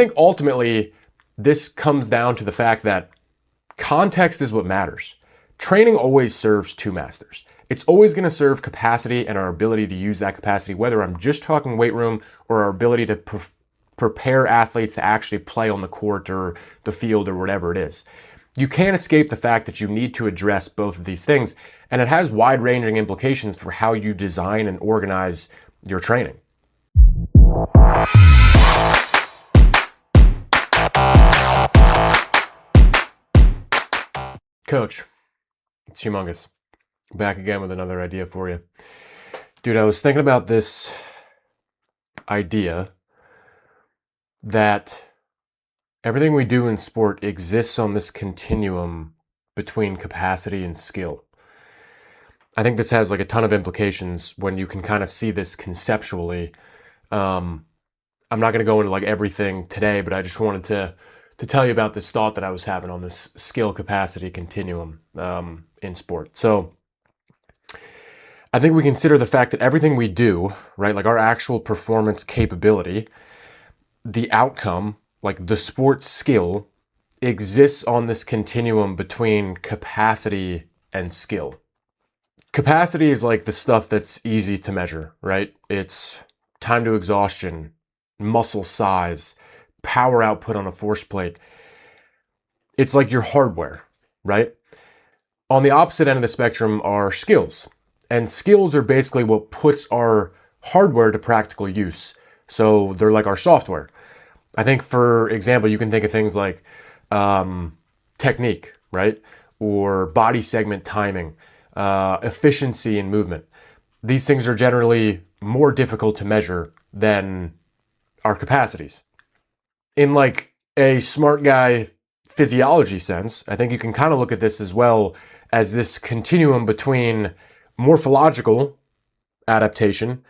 I think ultimately this comes down to the fact that context is what matters. Training always serves two masters. It's always going to serve capacity and our ability to use that capacity, whether I'm just talking weight room or our ability to prepare athletes to actually play on the court or the field or whatever it is. You can't escape the fact that you need to address both of these things, and it has wide-ranging implications for how you design and organize your training. Coach, it's humongous. Back again with another idea for you. Dude, I was thinking about this idea that everything we do in sport exists on this continuum between capacity and skill. I think this has like a ton of implications when you can kind of see this conceptually. I'm not going to go into like everything today, but I just wanted to tell you about this thought that I was having on this skill capacity continuum in sport. So I think we consider the fact that everything we do, right, like our actual performance capability, the outcome, like the sport skill, exists on this continuum between capacity and skill. Capacity is like the stuff that's easy to measure, right? It's time to exhaustion, muscle size, power output on a force plate. It's like your hardware, right? On the opposite end of the spectrum are skills. And skills are basically what puts our hardware to practical use. So they're like our software. I think, for example, you can think of things like technique, right? Or body segment timing, efficiency in movement. These things are generally more difficult to measure than our capacities. In like a smart guy physiology sense, I think you can kind of look at this as well as this continuum between morphological adaptation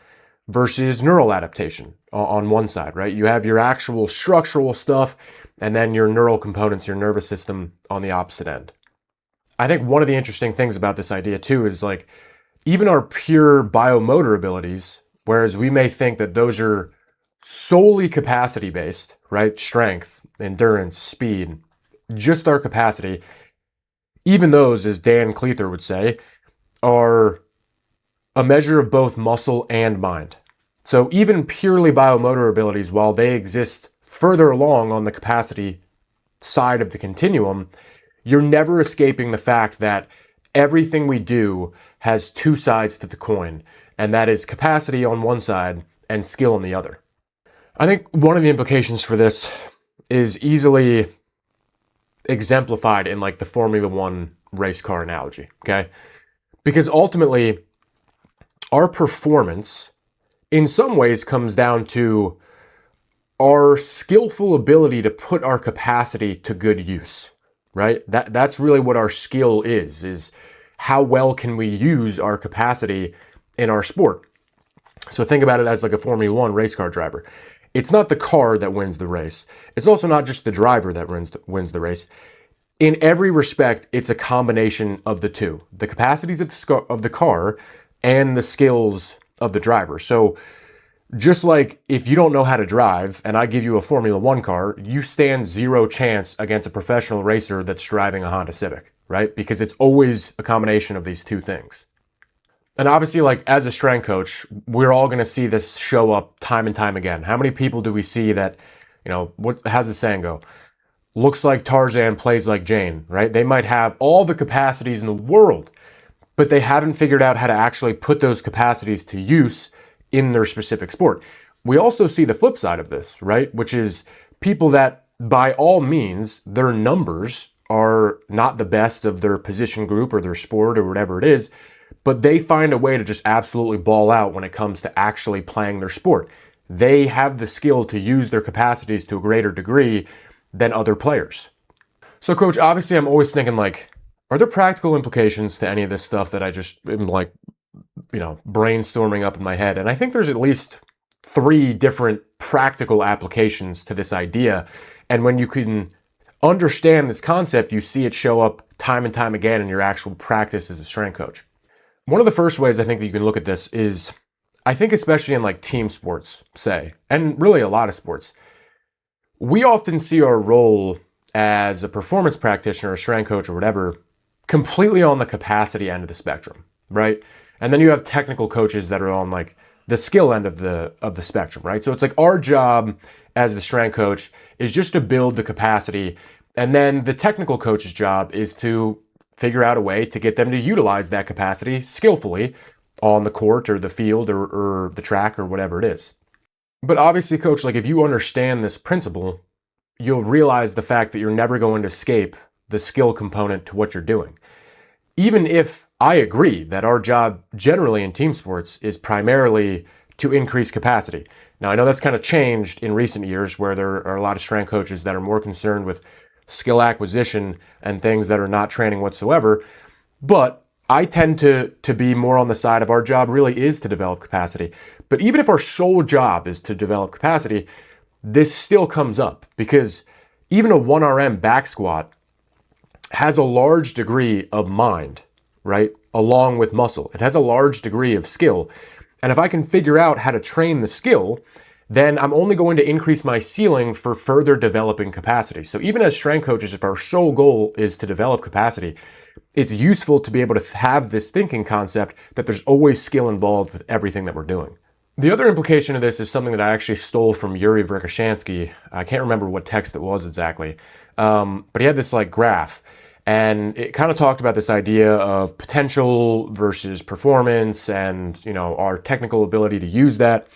versus neural adaptation on one side, right? You have your actual structural stuff and then your neural components, your nervous system on the opposite end. I think one of the interesting things about this idea too is like even our pure biomotor abilities, whereas we may think that those are solely capacity based, right? Strength, endurance, speed, just our capacity. Even those, as Dan Cleather would say, are a measure of both muscle and mind. So even purely biomotor abilities, while they exist further along on the capacity side of the continuum, you're never escaping the fact that everything we do has two sides to the coin, and that is capacity on one side and skill on the other. I think one of the implications for this is easily exemplified in like the Formula One race car analogy, okay? Because ultimately, our performance in some ways comes down to our skillful ability to put our capacity to good use, right? That's really what our skill is how well can we use our capacity in our sport. So think about it as like a Formula One race car driver. It's not the car that wins the race. It's also not just the driver that wins the race. In every respect, it's a combination of the two, the capacities of the car and the skills of the driver. So just like if you don't know how to drive and I give you a Formula One car, you stand zero chance against a professional racer that's driving a Honda Civic, right? Because it's always a combination of these two things. And obviously, like as a strength coach, we're all going to see this show up time and time again. How many people do we see that, how's the saying go? Looks like Tarzan, plays like Jane, right? They might have all the capacities in the world, but they haven't figured out how to actually put those capacities to use in their specific sport. We also see the flip side of this, right? Which is people that by all means, their numbers are not the best of their position group or their sport or whatever it is, but they find a way to just absolutely ball out when it comes to actually playing their sport. They have the skill to use their capacities to a greater degree than other players. So coach, obviously I'm always thinking like, are there practical implications to any of this stuff that I just am like, brainstorming up in my head? And I think there's at least 3 different practical applications to this idea. And when you can understand this concept, you see it show up time and time again in your actual practice as a strength coach. One of the first ways I think that you can look at this is, I think especially in like team sports, say, and really a lot of sports, We often see our role as a performance practitioner, a strength coach, or whatever, completely on the capacity end of the spectrum, right? And then you have technical coaches that are on like the skill end of the spectrum, right? So it's like our job as the strength coach is just to build the capacity, and then the technical coach's job is to figure out a way to get them to utilize that capacity skillfully on the court or the field or the track or whatever it is. But obviously, coach, like if you understand this principle, you'll realize the fact that you're never going to escape the skill component to what you're doing. Even if I agree that our job generally in team sports is primarily to increase capacity. Now, I know that's kind of changed in recent years where there are a lot of strength coaches that are more concerned with skill acquisition and things that are not training whatsoever. But I tend to be more on the side of our job really is to develop capacity. But even if our sole job is to develop capacity, this still comes up because even a 1RM back squat has a large degree of mind, right? Along with muscle. It has a large degree of skill. And if I can figure out how to train the skill, then I'm only going to increase my ceiling for further developing capacity. So even as strength coaches, if our sole goal is to develop capacity, it's useful to be able to have this thinking concept that there's always skill involved with everything that we're doing. The other implication of this is something that I actually stole from Yuri Verkhoshansky. I can't remember what text it was exactly, but he had this like graph, and it kind of talked about this idea of potential versus performance and, you know, our technical ability to use that.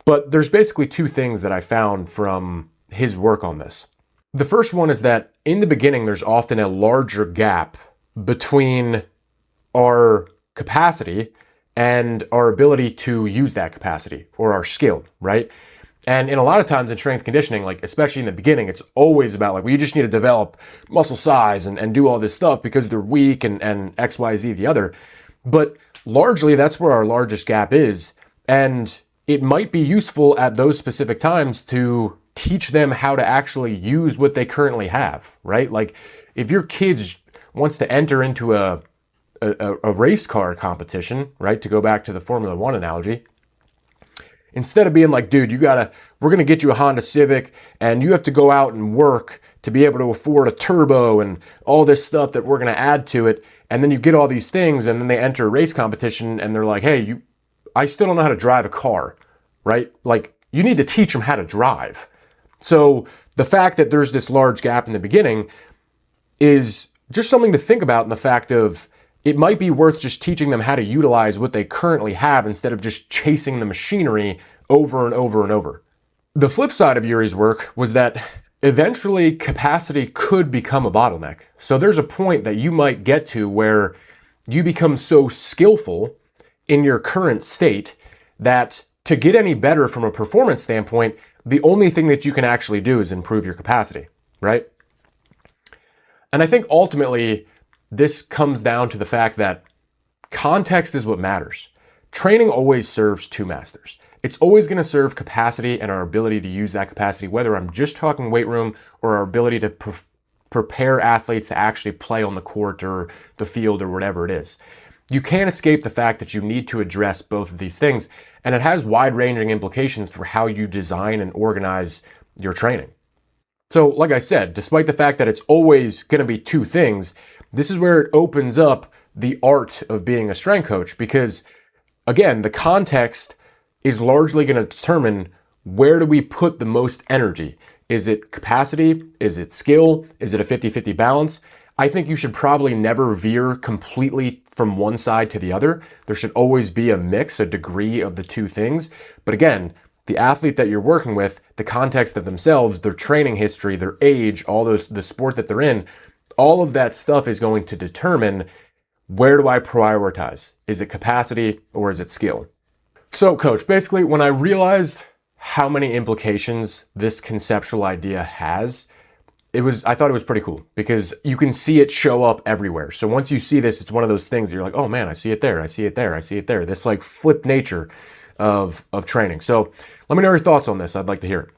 But there's basically two things that I found from his work on this. The first one is that in the beginning, there's often a larger gap between our capacity and our ability to use that capacity or our skill, right? And in a lot of times in strength conditioning, like especially in the beginning, it's always about like, well, you just need to develop muscle size and do all this stuff because they're weak and X, Y, Z, the other. But largely that's where our largest gap is. And it might be useful at those specific times to teach them how to actually use what they currently have, right? Like if your kids wants to enter into a race car competition, right? To go back to the Formula One analogy, instead of being like, dude, we're going to get you a Honda Civic and you have to go out and work to be able to afford a turbo and all this stuff that we're going to add to it. And then you get all these things and then they enter a race competition and they're like, hey, I still don't know how to drive a car, right? Like you need to teach them how to drive. So the fact that there's this large gap in the beginning is just something to think about in the fact of it might be worth just teaching them how to utilize what they currently have instead of just chasing the machinery over and over and over. The flip side of Yuri's work was that eventually capacity could become a bottleneck. So there's a point that you might get to where you become so skillful in your current state that to get any better from a performance standpoint, the only thing that you can actually do is improve your capacity, right? And I think ultimately, this comes down to the fact that context is what matters. Training always serves two masters. It's always going to serve capacity and our ability to use that capacity, whether I'm just talking weight room or our ability to prepare athletes to actually play on the court or the field or whatever it is. You can't escape the fact that you need to address both of these things, and it has wide-ranging implications for how you design and organize your training. So, like I said, despite the fact that it's always going to be two things, this is where it opens up the art of being a strength coach because, again, the context is largely going to determine where do we put the most energy. Is it capacity? Is it skill? Is it a 50-50 balance? I think you should probably never veer completely from one side to the other. There should always be a mix, a degree of the two things. But again, the athlete that you're working with, the context of themselves, their training history, their age, all those, the sport that they're in, all of that stuff is going to determine where do I prioritize? Is it capacity or is it skill? So coach, basically when I realized how many implications this conceptual idea has, I thought it was pretty cool because you can see it show up everywhere. So once you see this, it's one of those things that you're like, oh man, I see it there, I see it there, I see it there. This like flipped nature of training. So let me know your thoughts on this. I'd like to hear it.